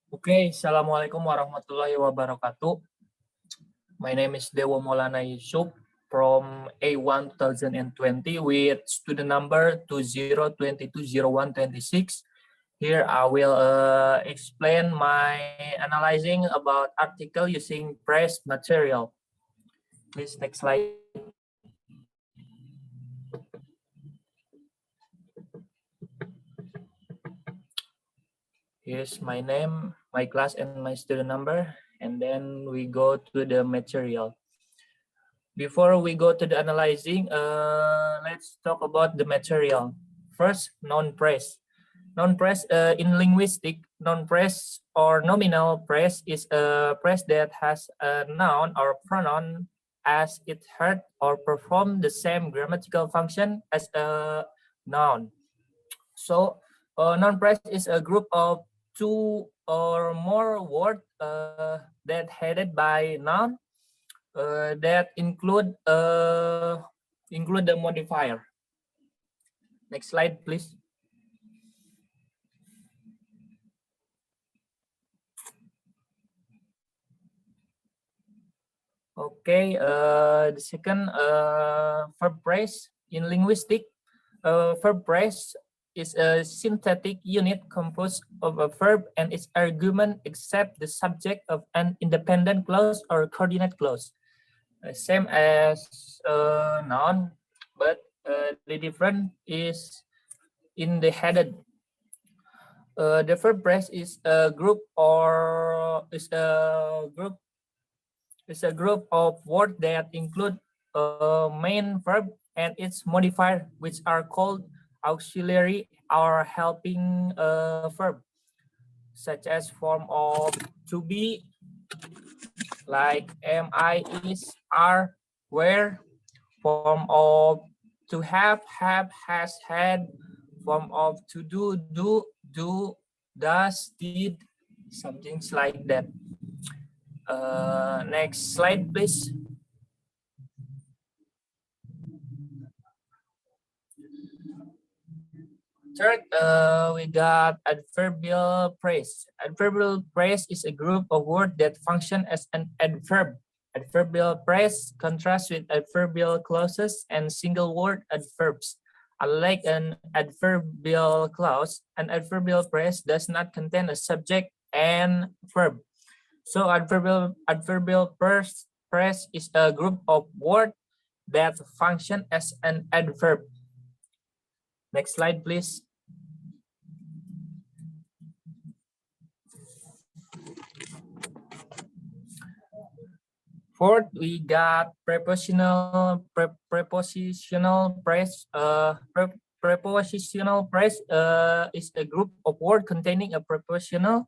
Okay, assalamu'alaikum warahmatullahi wabarakatuh. My name is Dewo Yusuf from A1 2020 with student number 20220126. Here I will explain my analyzing about article using press material. Please next slide. Here's my name, my class, and my student number. And then we go to the material. Before we go to the analyzing, let's talk about the material. First, non-press. Non-press in linguistic, non-press or nominal press is a press that has a noun or pronoun as it heard or perform the same grammatical function as a noun. So, non-press is a group of two or more words that headed by noun that include the modifier. Next slide, please. Okay, the second verb phrase in linguistic, verb phrase is a synthetic unit composed of a verb and its argument except the subject of an independent clause or coordinate clause. Same as noun, but the difference is in the headed. The verb phrase is a group of words that include a main verb and its modifier, which are called auxiliary or helping verb, such as form of to be, like am, I, is, are, where, form of to have, has, had, form of to do, does, did, some things like that. Next slide, please. Third, we got adverbial phrase. Adverbial phrase is a group of words that function as an adverb. Adverbial phrase contrasts with adverbial clauses and single word adverbs. Unlike an adverbial clause, an adverbial phrase does not contain a subject and verb. So adverbial phrase is a group of words that function as an adverb. Next slide, please. Fourth, we got prepositional phrase. Prepositional phrase is a group of words containing a prepositional,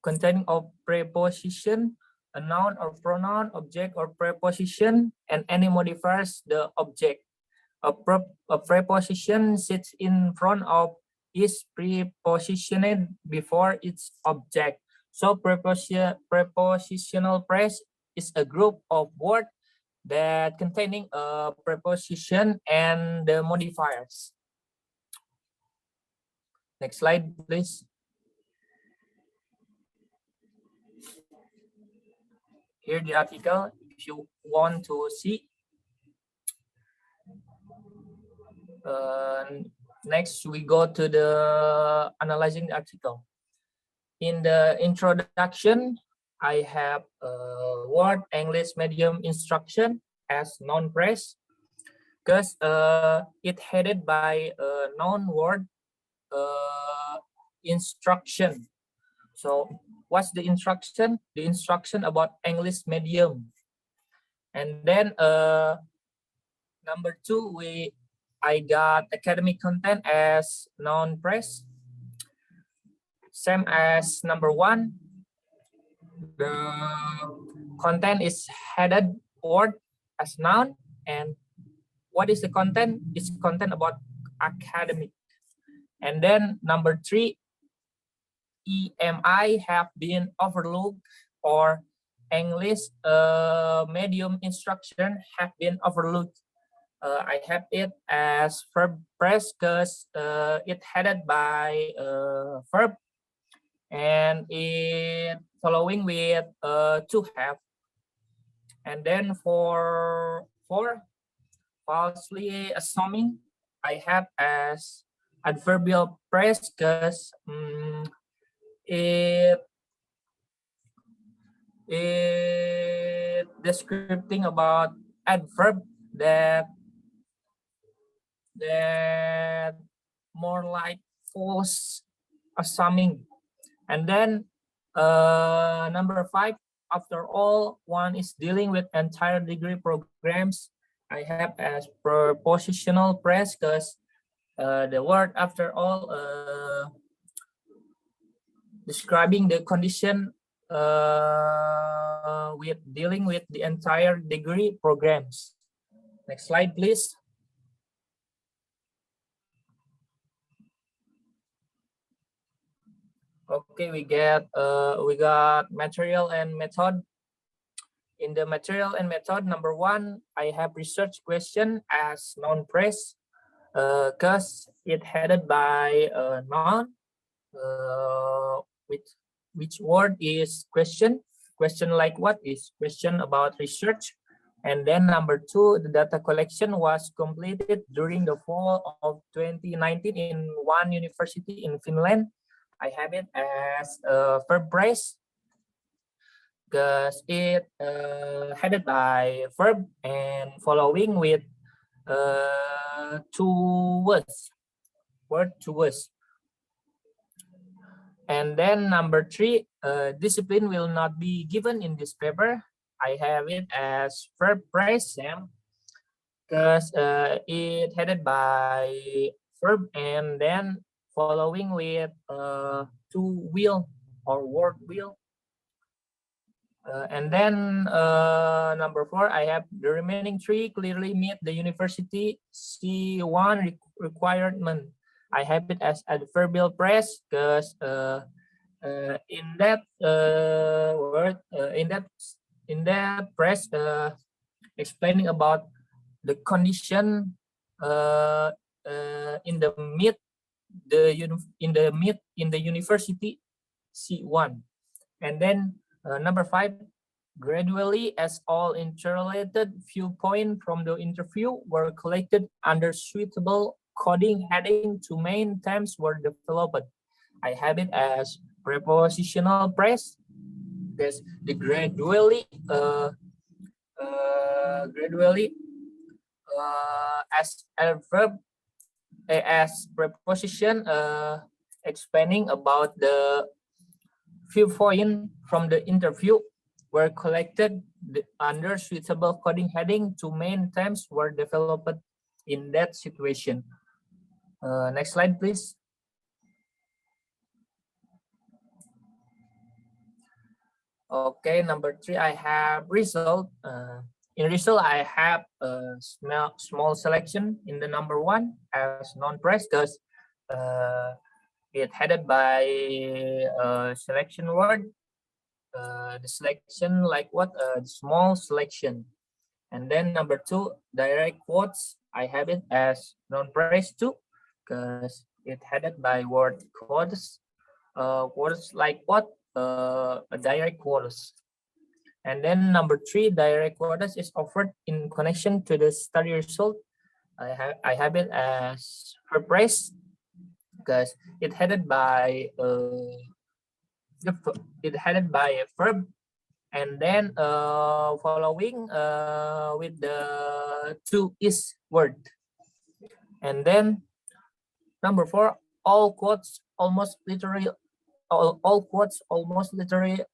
containing of preposition, a noun or pronoun, object or preposition, and any modifiers the object. A preposition sits in front of, is prepositioned before its object. So prepositional phrase is a group of words that containing a preposition and the modifiers. Next slide, please. Here the article, if you want to see. Next, we go to the analyzing the article. In the introduction, I have a word English medium instruction as non-press because it headed by a noun word instruction. So what's the instruction? The instruction about English medium. And then number two, I got academic content as non-press. Same as number one. The content is headed word as noun, and what is the content? It's content about academic. And then number three, EMI have been overlooked, or English medium instruction have been overlooked. I have it as verb phrase because it headed by verb, and it following with to have. And then for falsely assuming, I have as adverbial phrase because it describing about adverb that more like false assuming. And then number 5, after all, one is dealing with entire degree programs. I have as prepositional phrase because the word after all describing the condition with dealing with the entire degree programs. Next slide, please. Okay, we got material and method. In the material and method, number 1, I have research question as noun phrase because it headed by noun, which word is question. Question like what is question about research. And then number 2, the data collection was completed during the fall of 2019 in one university in Finland. I have it as a verb phrase because it headed by verb and following with two words, word to words. And then number 3, discipline will not be given in this paper. I have it as verb phrase, Sam, because it headed by verb and then following with to will or word will. And then number 4, I have the remaining 3 clearly meet the university C1 requirement. I have it as adverbial phrase because in that word in that phrase explaining about the condition in the university C1. And then number 5, gradually as all interrelated viewpoints from the interview were collected under suitable coding heading to main themes were developed. I have it as prepositional phrase because the gradually as a verb as preposition explaining about the viewpoint from the interview were collected under suitable coding heading to main themes were developed in that situation. Next slide, please. Okay, number 3, I have result. In result, I have a small selection in the number 1 as non-press because it headed by selection word. The selection like what? Small selection. And then number 2, direct quotes. I have it as non-press too because it headed by word quotes. Quotes like what? A direct quotes. And then number 3, direct quotas is offered in connection to the study result. I have it as verb phrase because it headed by a verb and then following with the to is word. And then number 4, all quotes almost literally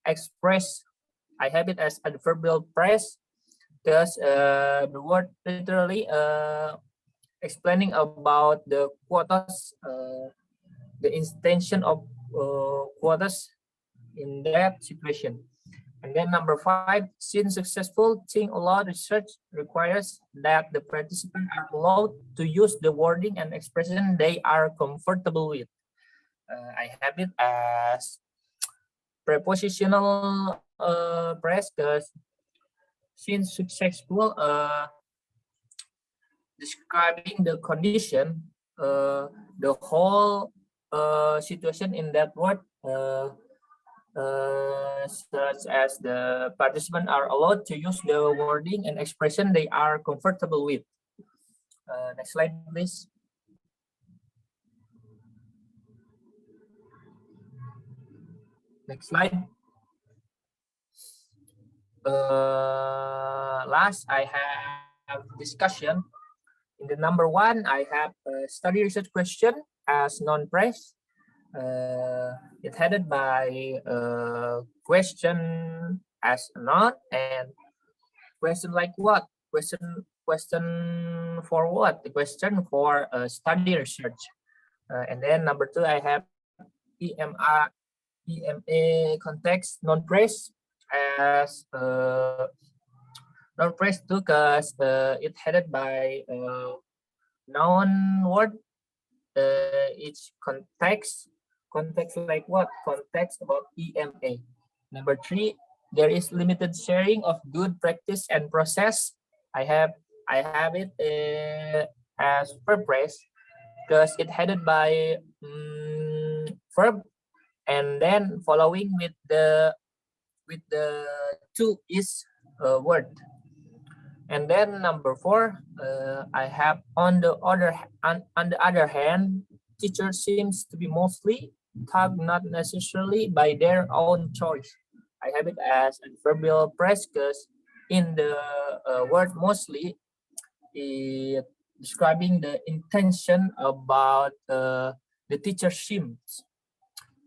express. I have it as adverbial phrase because the word literally explaining about the quotas, the intention of quotas in that situation. And then number 5, since successful think aloud research requires that the participants are allowed to use the wording and expression they are comfortable with. I have it as prepositional phrase because since successful describing the condition, the whole situation in that word such as the participants are allowed to use the wording and expression they are comfortable with. Next slide, please. Next slide. Last, I have discussion. In the number 1, I have a study research question as non-press. It's headed by question as non and question like what? Question for what? The question for study research. And then number 2, I have EMA context non-press as non-press too, because it's headed by noun word. Each context like what? Context about EMA. Number 3, there is limited sharing of good practice and process. I have it as purpose because it headed by verb, and then following with the to is word. And then number 4, I have on the other hand, teacher seems to be mostly taught not necessarily by their own choice. I have it as adverbial phrase because in the word mostly, it describing the intention about the teacher seems.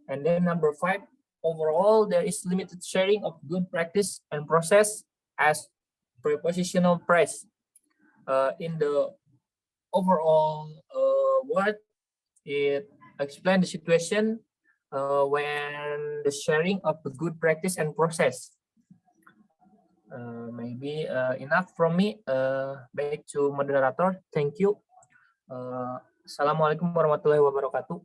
And then number 5, overall there is limited sharing of good practice and process as prepositional phrase. In the overall word, it explains the situation when the sharing of the good practice and process. Maybe enough from me. Back to moderator. Thank you. Assalamualaikum warahmatullahi wabarakatuh.